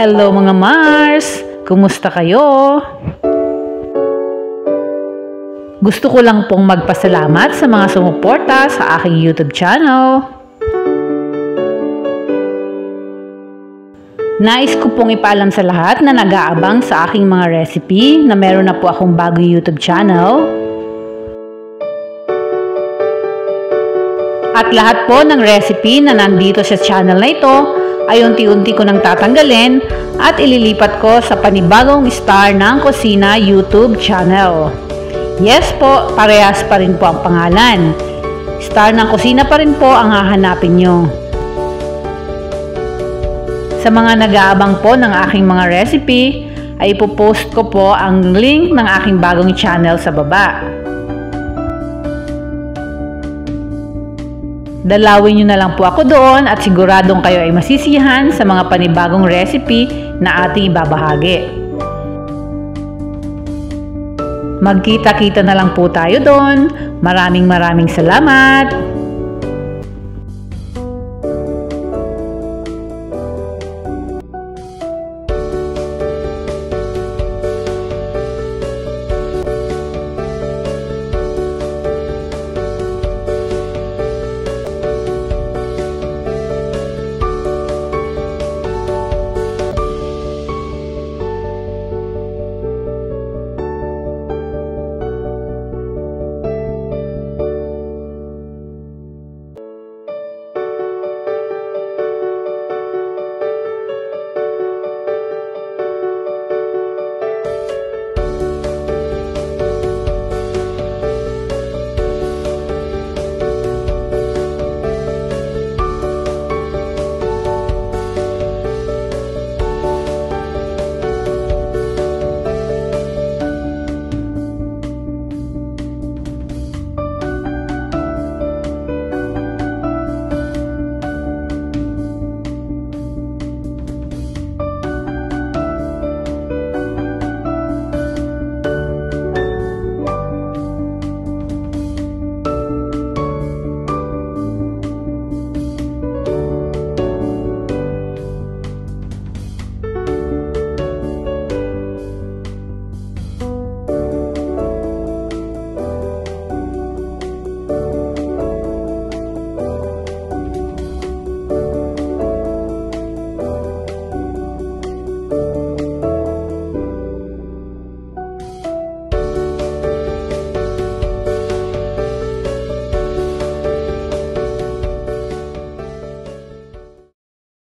Hello mga Mars! Kumusta kayo? Gusto ko lang pong magpasalamat sa mga sumuporta sa aking YouTube channel. Nais ko pong ipaalam sa lahat na nag-aabang sa aking mga recipe na meron na po akong bagong YouTube channel. At lahat po ng recipe na nandito sa channel na ito ay unti-unti ko nang tatanggalin at ililipat ko sa panibagong Star ng Kusina YouTube channel. Yes po, parehas pa rin po ang pangalan. Star ng Kusina pa rin po ang hahanapin nyo. Sa mga nag-aabang po ng aking mga recipe, ay ipopost ko po ang link ng aking bagong channel sa baba. Dalawin nyo na lang po ako doon at siguradong kayo ay masisiyahan sa mga panibagong recipe na ating ibabahagi. Magkita-kita na lang po tayo doon. Maraming salamat!